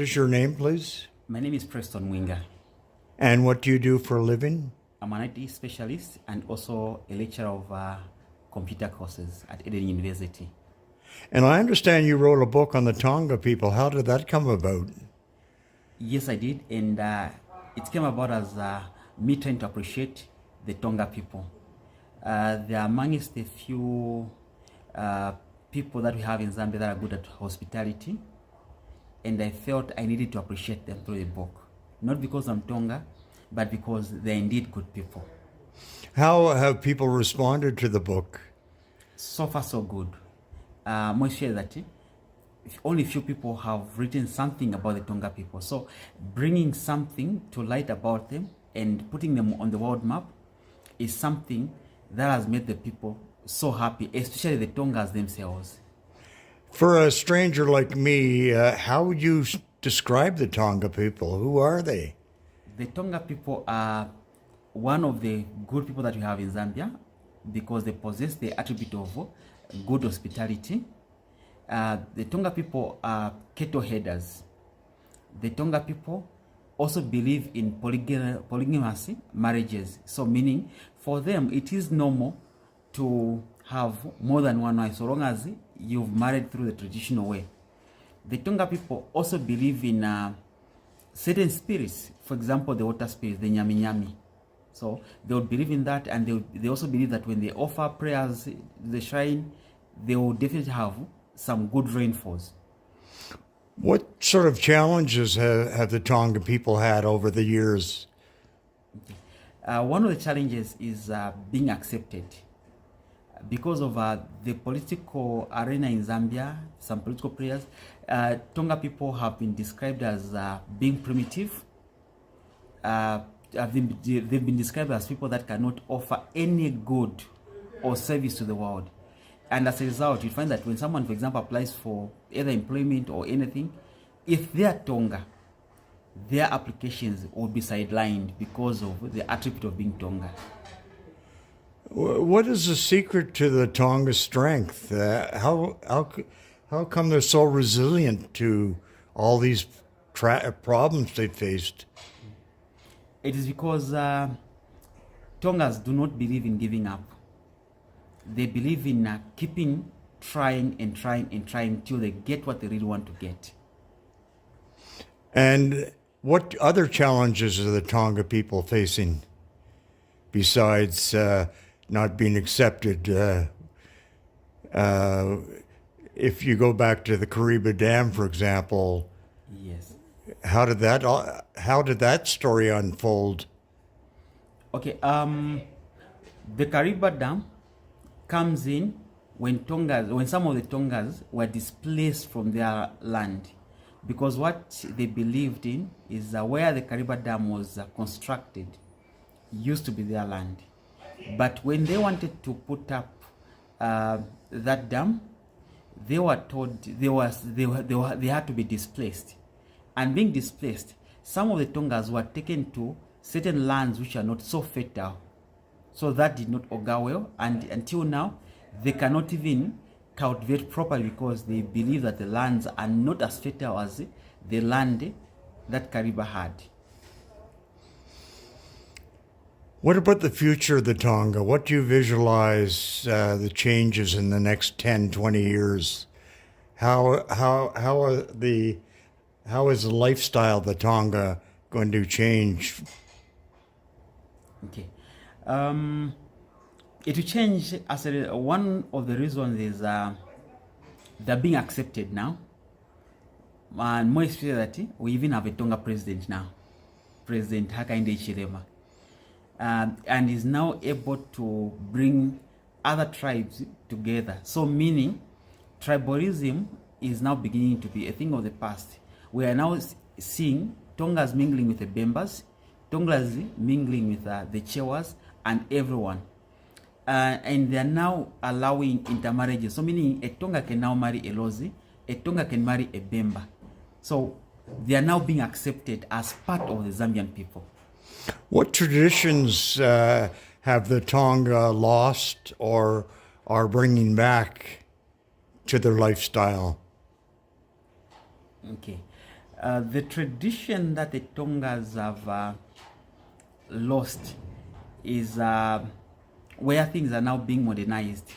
What is your name, please? My name is Preston Mwinga. And what do you do for a living? I'm an IT specialist and also a lecturer of computer courses at Eden University. And I understand you wrote a book on the Tonga people. How did that come about? Yes, I did, and it came about as me trying to appreciate the Tonga people. They are amongst the few people that we have in Zambia that are good at hospitality, and I felt I needed to appreciate them through the book. Not because I'm Tonga, but because they're indeed good people. How have people responded to the book? So far, so good. Most share that only few people have written something about the Tonga people. So bringing something to light about them and putting them on the world map is something that has made the people so happy, especially the Tongas themselves. For a stranger like me, how would you describe the Tonga people? Who are they? The Tonga people are one of the good people that we have in Zambia because they possess the attribute of good hospitality. The Tonga people are cattle headers. The Tonga people also believe in polygamous marriages. So meaning for them, it is normal to have more than one wife so long as you've married through the traditional way. The Tonga people also believe in certain spirits. For example, the water spirits, the nyami nyami. So they would believe in that, and they also believe that when they offer prayers to the shrine, they will definitely have some good rainfalls. What sort of challenges have the Tonga people had over the years? Okay. One of the challenges is being accepted. Because of the political arena in Zambia, some political players, Tonga people have been described as being primitive. They've been described as people that cannot offer any good or service to the world. And as a result, you find that when someone, for example, applies for either employment or anything, if they are Tonga, their applications will be sidelined because of the attribute of being Tonga. What is the secret to the Tonga strength? How come they're so resilient to all these problems they faced? It is because Tongas do not believe in giving up. They believe in keeping trying and trying and trying till they get what they really want to get. And what other challenges are the Tonga people facing besides not being accepted? If you go back to the Kariba Dam, for example, yes, how did that story unfold? Okay, the Kariba Dam comes in when some of the Tongas were displaced from their land, because what they believed in is where the Kariba Dam was constructed used to be their land. But when they wanted to put up that dam, they were told they had to be displaced. And being displaced, some of the Tongas were taken to certain lands which are not so fertile. So that did not augur well, and until now, they cannot even cultivate properly because they believe that the lands are not as fertile as the land that Kariba had. What about the future of the Tonga? What do you visualize the changes in the next 10, 20 years? How is the lifestyle of the Tonga going to change? Okay. It will change as one of the reasons is they're being accepted now. And more especially that we even have a Tonga president now, President Hakainde Hichilema. And is now able to bring other tribes together. So meaning tribalism is now beginning to be a thing of the past. We are now seeing Tongas mingling with the Bembas, Tongas mingling with the Chewas and everyone. And they are now allowing intermarriages. So meaning a Tonga can now marry a Lozi, a Tonga can marry a Bemba. So they are now being accepted as part of the Zambian people. What traditions have the Tonga lost or are bringing back to their lifestyle? Okay. The tradition that the Tongas have lost is where things are now being modernized.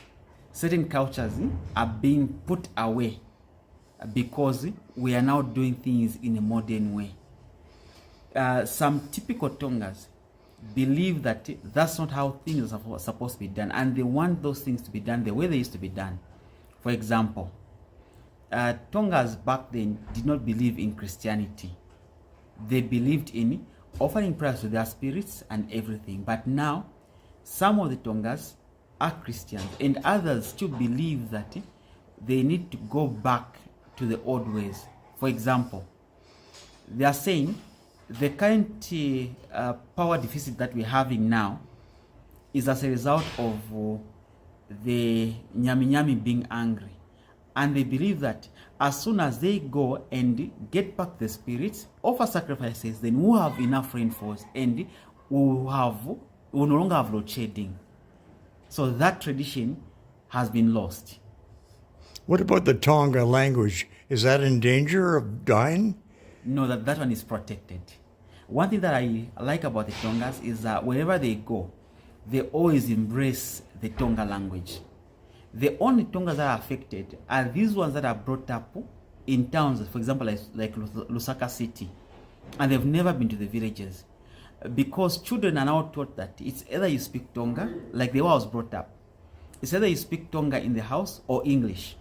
Certain cultures are being put away because we are now doing things in a modern way. Some typical Tongas believe that that's not how things are supposed to be done, and they want those things to be done the way they used to be done. For example, Tongas back then did not believe in Christianity. They believed in offering prayers to their spirits and everything. But now, some of the Tongas are Christians, and others still believe that they need to go back to the old ways. For example, they are saying the current power deficit that we're having now is as a result of the Nyami Nyami being angry. And they believe that as soon as they go and get back the spirits, offer sacrifices, then we'll have enough rainfalls and we'll no longer have load shedding. So that tradition has been lost. What about the Tonga language? Is that in danger of dying? No, that one is protected. One thing that I like about the Tongas is that wherever they go, they always embrace the Tonga language. The only Tongas that are affected are these ones that are brought up in towns, for example, like Lusaka City, and they've never been to the villages. Because children are now taught that it's either you speak Tonga, like the way I was brought up. It's either you speak Tonga in the house or English.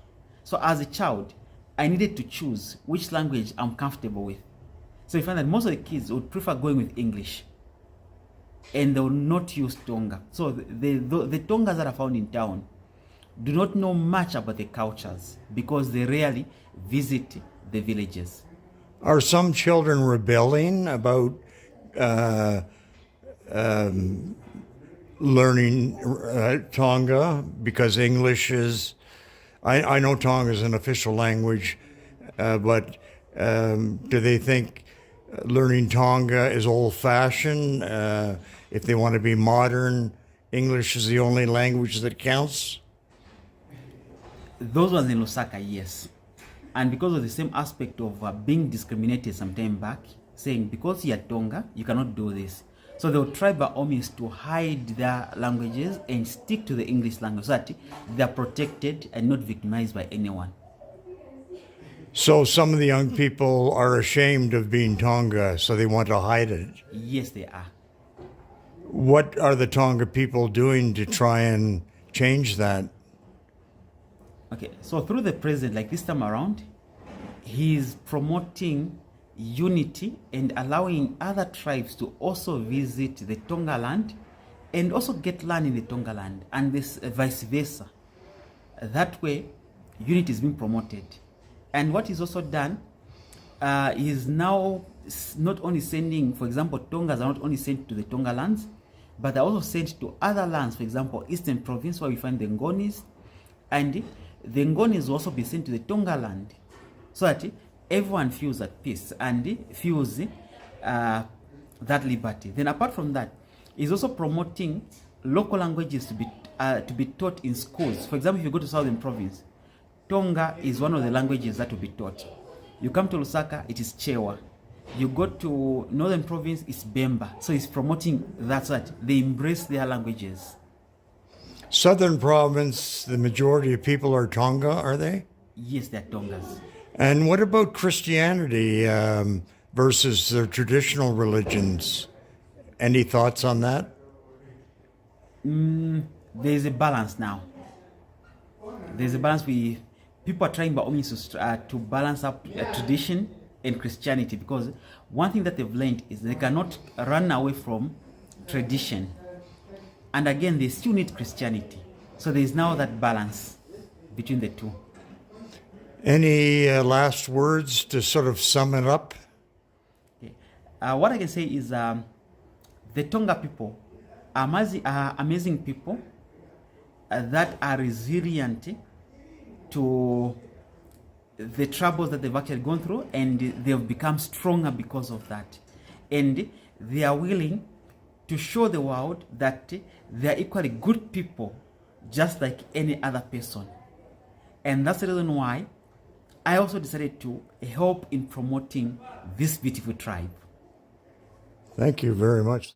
So as a child, I needed to choose which language I'm comfortable with. So you find that most of the kids would prefer going with English, and they will not use Tonga. So the Tongas that are found in town do not know much about the cultures because they rarely visit the villages. Are some children rebelling about learning Tonga because English is... I know Tonga is an official language, but do they think learning Tonga is old-fashioned? If they want to be modern, English is the only language that counts? Those ones in Lusaka, yes. And because of the same aspect of being discriminated some time back, saying because you're Tonga, you cannot do this. So they'll try by all means to hide their languages and stick to the English language so that they're protected and not victimized by anyone. So some of the young people are ashamed of being Tonga, so they want to hide it. Yes, they are. What are the Tonga people doing to try and change that? Okay, so through the president, like this time around, he's promoting unity and allowing other tribes to also visit the Tonga land and also get land in the Tonga land, and this vice versa. That way, unity is being promoted. And what is also done is now not only sending, for example, Tongas are not only sent to the Tonga lands, but they're also sent to other lands, for example, Eastern Province, where we find the Ngonis, and the Ngonis will also be sent to the Tonga land, so that everyone feels at peace and feels that liberty. Then apart from that, he's also promoting local languages to be taught in schools. For example, if you go to Southern Province, Tonga is one of the languages that will be taught. You come to Lusaka, it is Chewa. You go to Northern Province, it's Bemba. So he's promoting that they embrace their languages. Southern Province, the majority of people are Tonga, are they? Yes, they're Tongas. And what about Christianity versus their traditional religions? Any thoughts on that? There's a balance now. There's a balance. People are trying by all means to balance up tradition and Christianity, because one thing that they've learned is they cannot run away from tradition. And again, they still need Christianity. So there is now that balance between the two. Any last words to sort of sum it up? Okay. What I can say is the Tonga people are amazing people that are resilient to the troubles that they've actually gone through, and they've become stronger because of that. And they are willing to show the world that they are equally good people, just like any other person. And that's the reason why I also decided to help in promoting this beautiful tribe. Thank you very much.